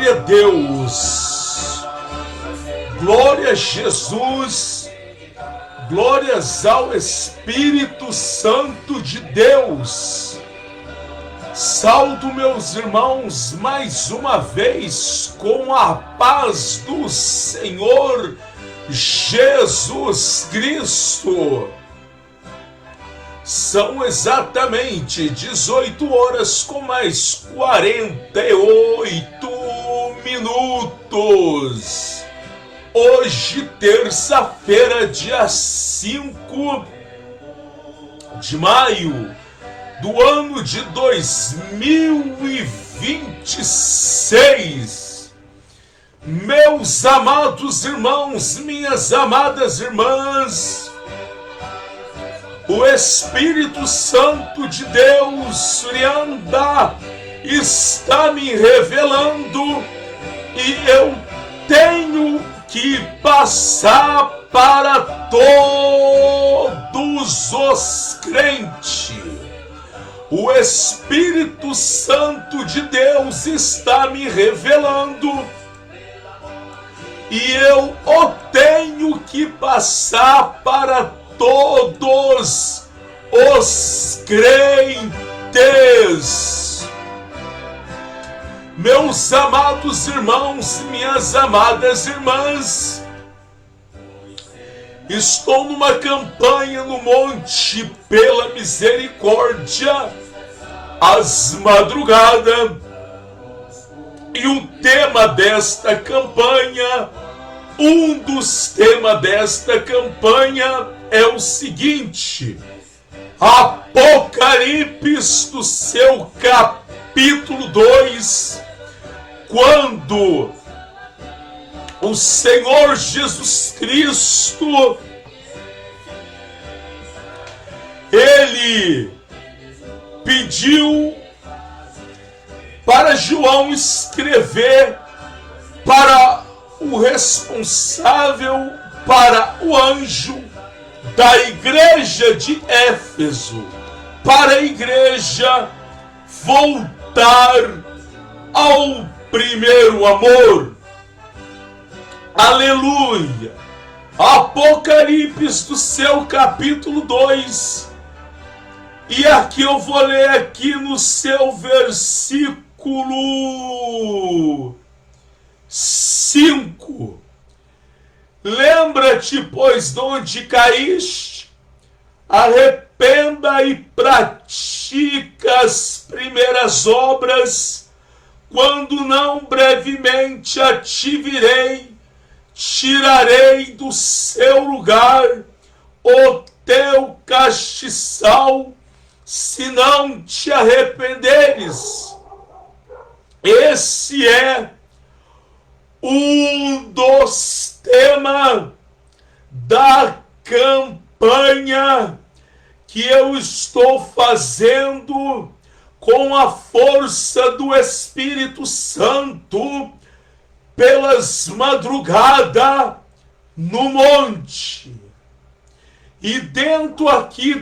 Glória a Deus, glória a Jesus, glórias ao Espírito Santo de Deus. Saúdo meus irmãos mais uma vez com a paz do Senhor Jesus Cristo. São exatamente 18 horas com mais 48 minutos. Hoje, terça-feira, dia 5 de maio do ano de 2026. Meus amados irmãos, minhas amadas irmãs, o Espírito Santo de Deus, Surianda, está me revelando e eu tenho que passar para todos os crentes. O Espírito Santo de Deus está me revelando e eu o tenho que passar para todos os crentes. Meus amados irmãos, minhas amadas irmãs, estou numa campanha no Monte pela Misericórdia, às madrugadas, e o tema desta campanha, um dos temas desta campanha é o seguinte: Apocalipse do seu capítulo 2, quando o Senhor Jesus Cristo, ele pediu para João escrever para o responsável, para o anjo da igreja de Éfeso, para a igreja voltar ao primeiro amor. Aleluia! Apocalipse do seu capítulo 2, e aqui eu vou ler aqui no seu versículo 5. Lembra-te, pois, de onde caíste, arrependa e pratica as primeiras obras, quando não brevemente a te virei, tirarei do seu lugar o teu castiçal, se não te arrependeres. Esse é um dos temas da campanha que eu estou fazendo com a força do Espírito Santo pelas madrugadas no monte. E dentro aqui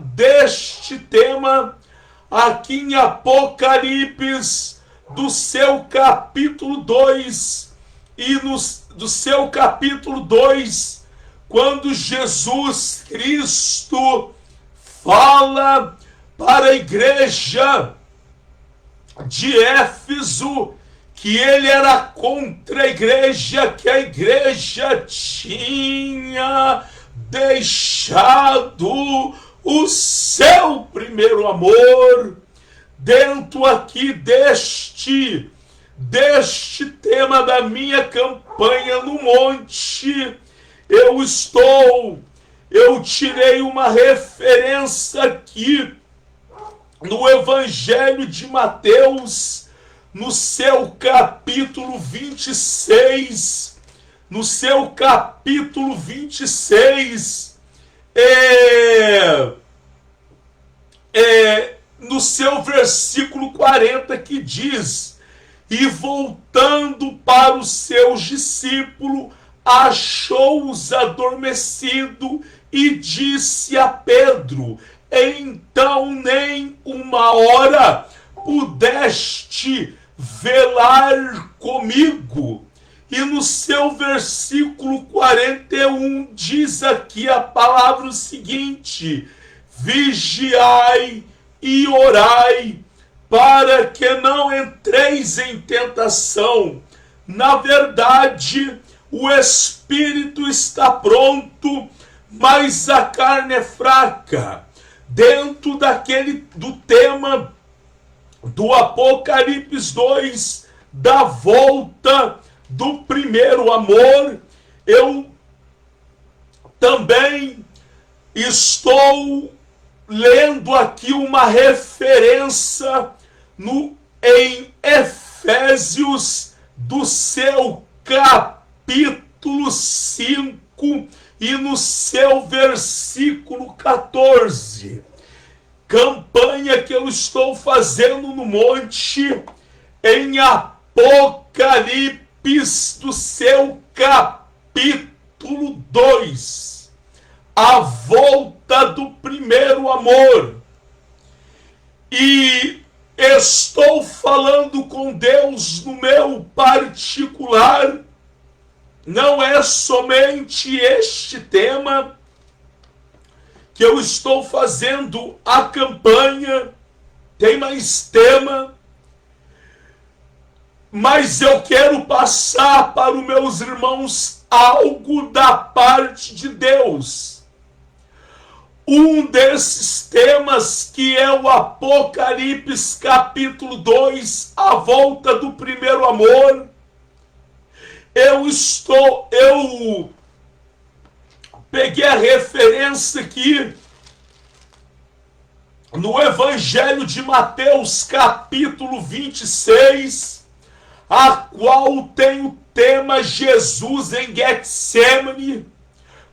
deste tema, aqui em Apocalipse, do seu capítulo 2, e do seu capítulo 2, quando Jesus Cristo fala para a igreja de Éfeso, que ele era contra a igreja, que a igreja tinha deixado o seu primeiro amor. Dentro aqui deste tema da minha campanha no monte, eu tirei uma referência aqui no Evangelho de Mateus, no seu capítulo 26, no seu capítulo 26, no seu versículo 40, que diz: e voltando para os seus discípulos, achou-os adormecidos e disse a Pedro: então nem uma hora pudeste velar comigo. E no seu versículo 41 diz aqui a palavra o seguinte: vigiai e orai, para que não entreis em tentação. Na verdade, o espírito está pronto, mas a carne é fraca. Dentro do tema do Apocalipse 2, da volta do primeiro amor, eu também estou lendo aqui uma referência em Efésios, do seu capítulo 5 e no seu versículo 14. Campanha que eu estou fazendo no monte em Apocalipse, do seu capítulo 2. A volta do primeiro amor. E estou falando com Deus no meu particular. Não é somente este tema que eu estou fazendo a campanha, tem mais tema, mas eu quero passar para os meus irmãos algo da parte de Deus. Um desses temas, que é o Apocalipse capítulo 2, a volta do primeiro amor, eu peguei a referência aqui no Evangelho de Mateus capítulo 26, a qual tem o tema Jesus em Getsemane,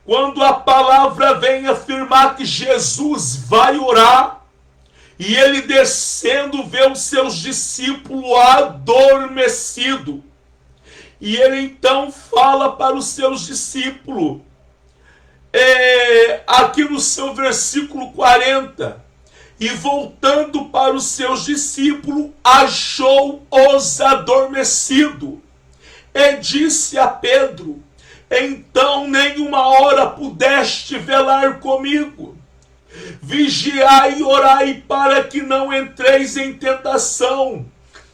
quando a palavra vem afirmar que Jesus vai orar, e ele descendo vê os seus discípulos adormecidos. E ele então fala para os seus discípulos, aqui no seu versículo 40, e voltando para os seus discípulos, achou-os adormecidos, e disse a Pedro: então nenhuma hora pudeste velar comigo. Vigiai e orai para que não entreis em tentação.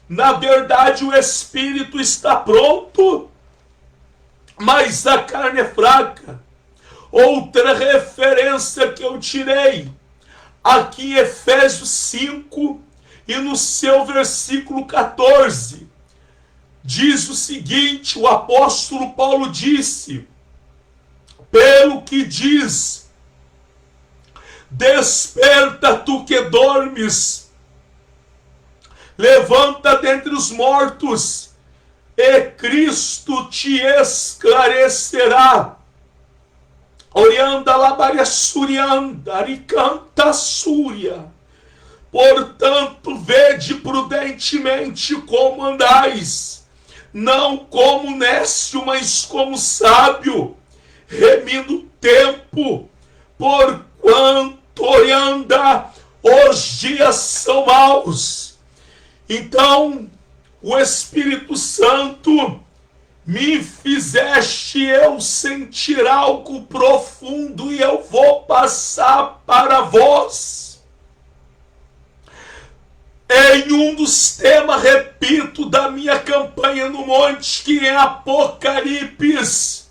Na verdade, o espírito está pronto, mas a carne é fraca. Outra referência que eu tirei, aqui em Efésios 5, e no seu versículo 14, diz o seguinte: o apóstolo Paulo disse, pelo que diz, desperta tu que dormes, levanta dentre os mortos, e Cristo te esclarecerá. Orianda labaria surianda, aricanta súria. Portanto, vede prudentemente como andais, não como nécio, mas como sábio, remindo o tempo, porquanto anda, os dias são maus. Então, o Espírito Santo me fizeste eu sentir algo profundo, e eu vou passar para vós. Em um dos temas, repito, da minha campanha no monte, que é Apocalipse,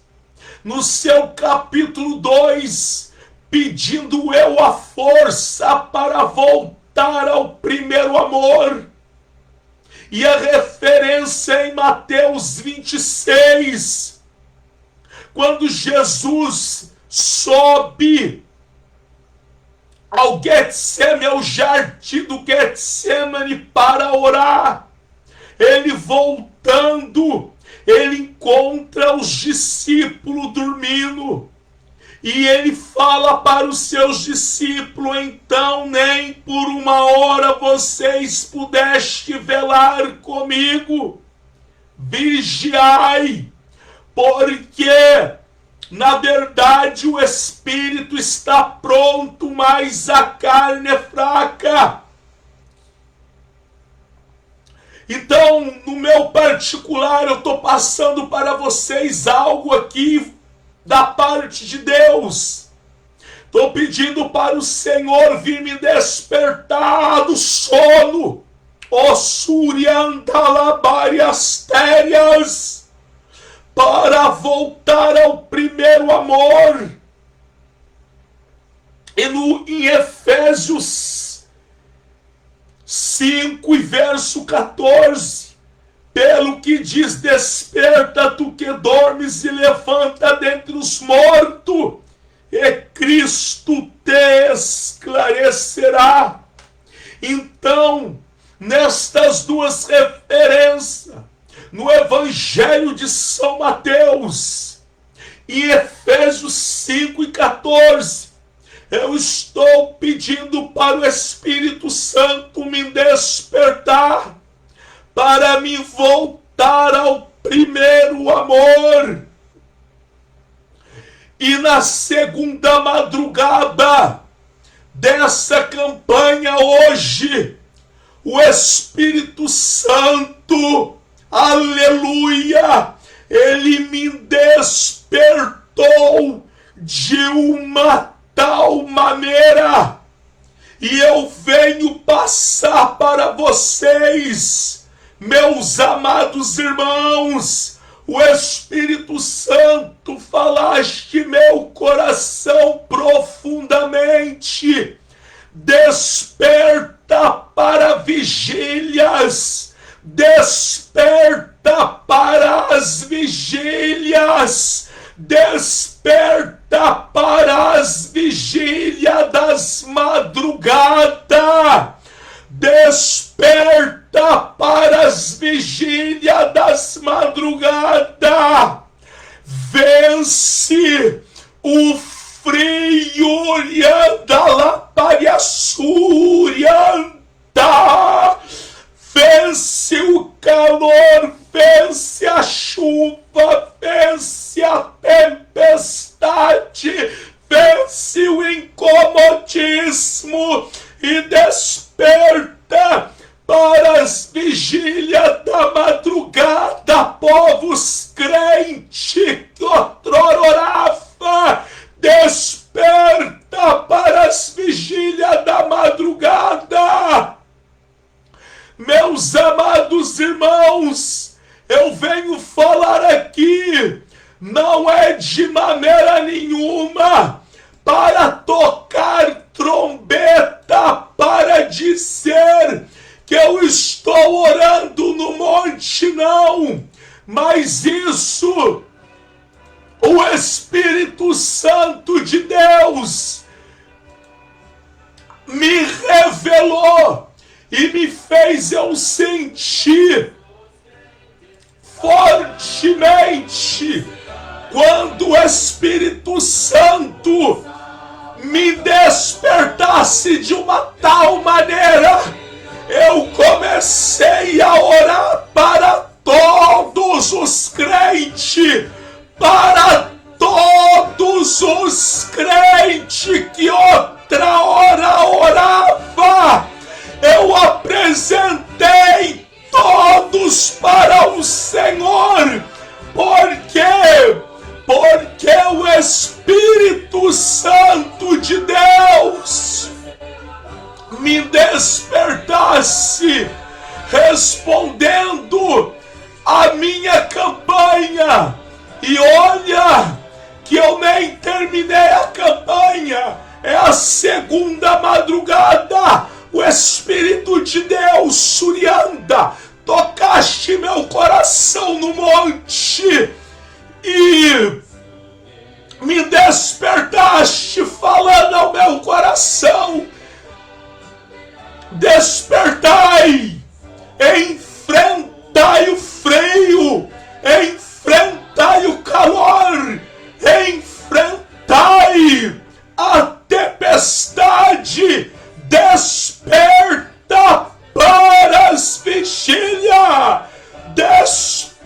no seu capítulo 2, pedindo eu a força para voltar ao primeiro amor. E a referência em Mateus 26, quando Jesus sobe ao Getsemane, ao jardim do Getsemane, para orar, ele voltando, ele encontra os discípulos dormindo, e ele fala para os seus discípulos: então nem por uma hora vocês pudeste velar comigo. Vigiai, porque na verdade o espírito está pronto, mas a carne é fraca. Então, no meu particular, eu estou passando para vocês algo aqui da parte de Deus. Estou pedindo para o Senhor vir me despertar do sono. Ó Suriandalabariastérias, para voltar ao primeiro amor. E em Efésios 5 e verso 14, pelo que diz, desperta tu que dormes e levanta dentre os mortos, e Cristo te esclarecerá. Então, nestas duas referências, no Evangelho de São Mateus, em Efésios 5 e 14, eu estou pedindo para o Espírito Santo me despertar, para me voltar ao primeiro amor. E na segunda madrugada dessa campanha hoje, o Espírito Santo, aleluia, ele me despertou de uma tal maneira, e eu venho passar para vocês, meus amados irmãos. O Espírito Santo falaste meu coração profundamente. Desperta para vigílias, desperta para as vigílias, desperta para as vigílias das madrugadas, desperta para as vigílias das madrugadas, vence o frio da lapariaçurianta, vence o calor, vence a chuva, vence a tempestade, vence o incomodismo e desperta para as vigílias da madrugada, povos crentes que outrora orava, desperta para as vigílias da madrugada. Meus amados irmãos, eu venho falar aqui, não é de maneira nenhuma para tocar trombeta, para dizer que eu estou orando no monte, não, mas isso o Espírito Santo de Deus me revelou e me fez eu sentir fortemente quando o Espírito Santo me despertasse de uma tal maneira. Eu comecei a orar para todos os crentes, para todos os crentes que outra hora orava. Eu apresentei todos para o Senhor. Por quê? Porque o Espírito Santo de Deus me despertasse, respondendo a minha campanha. E olha que eu nem terminei a campanha, é a segunda madrugada. O Espírito de Deus, Surianda, tocaste meu coração no monte e me despertaste falando ao meu coração: despertai, enfrentai o frio, enfrentai o calor, enfrentai a tempestade, desperta para as vigílias, desperta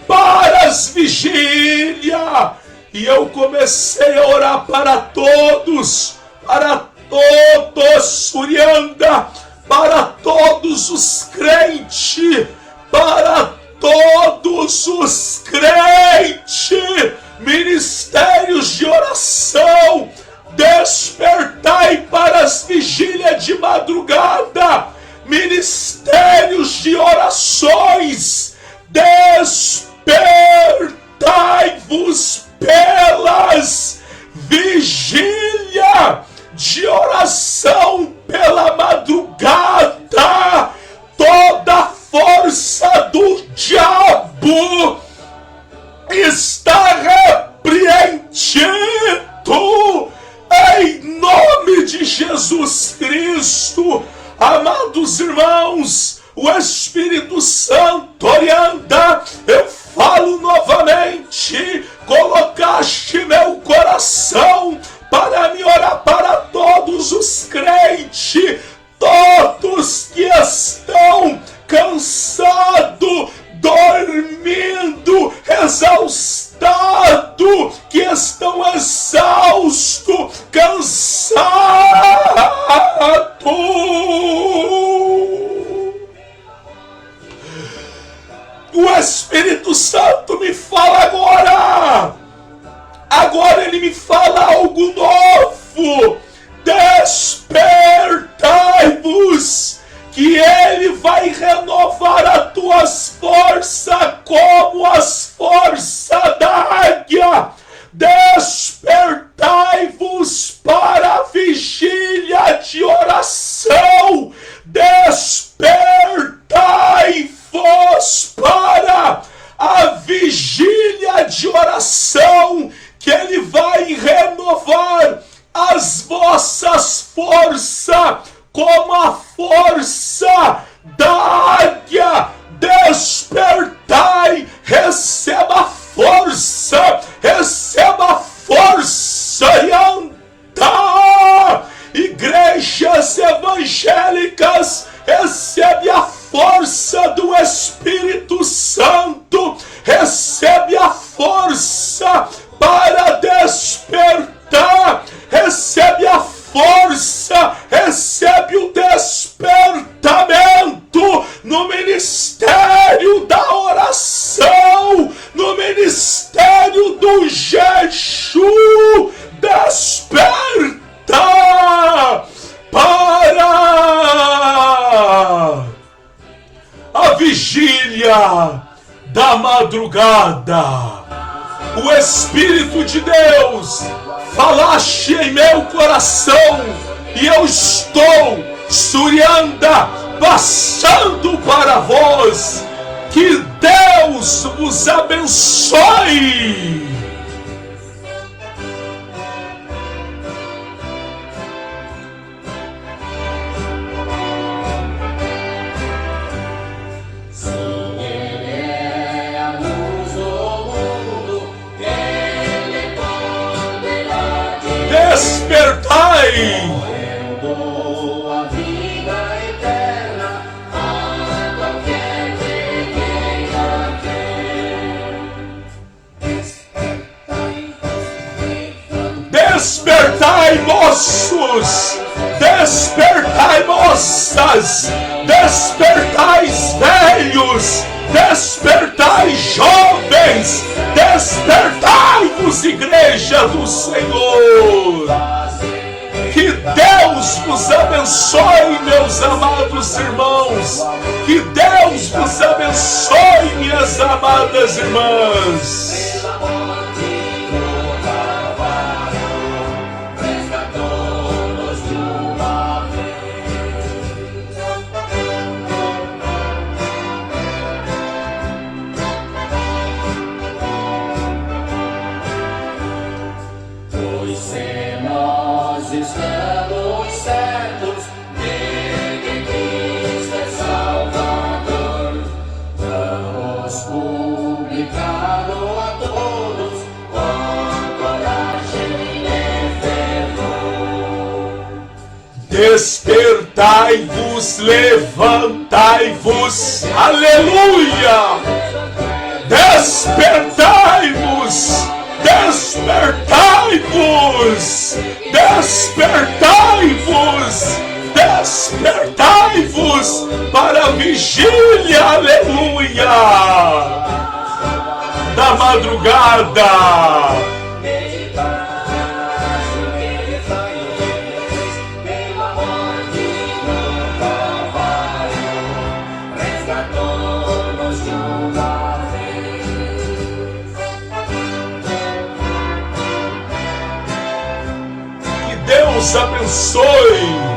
para as vigílias. E eu comecei a orar para todos, Surianda, para todos os crentes, para todos os crentes, ministérios de oração, despertai para as vigílias de madrugada, ministérios de orações, despertai-vos pelas vigília de oração pela madrugada. Toda a força do diabo está repreendido em nome de Jesus Cristo. Amados irmãos, o Espírito Santo orienta. Eu falo novamente, colocaste meu coração para me orar para todos os crentes, todos que estão cansados, dormindo, exaustado, que estão exaustos, cansados. O Espírito Santo me fala agora. Agora ele me fala algo novo. Despertai-vos, que ele vai renovar as tuas forças como as forças da águia. Despertai-vos para a vigília de oração. Despertai-vos para a vigília de oração, que ele vai renovar as vossas forças como a força da águia. Despertai, receba força, receba força e anda. Igrejas evangélicas, recebe a força do Espírito Santo, recebe a força para despertar, recebe a força, recebe o despertamento no ministério da oração, no ministério do jejum. Desperta para a vigília da madrugada. O Espírito de Deus falaste em meu coração, e eu estou, Surianda, passando para vós. Que Deus vos abençoe. Despertai! Eu dou a vida eterna a qualquer que queira ter. Despertai, moços! Despertai, moças! Despertai, velhos! Despertai, jovens! Despertai-vos, igreja do Senhor! Que Deus vos abençoe, meus amados irmãos! Que Deus vos abençoe, minhas amadas irmãs! Estamos certos de que Cristo é Salvador. Vamos publicá-lo a todos com coragem e fervor. Despertai-vos, levantai-vos, aleluia! Despertai-vos! Despertai-vos! Despertai-vos! Despertai-vos! despertai-vos para a vigília, aleluia, da madrugada. Que Deus abençoe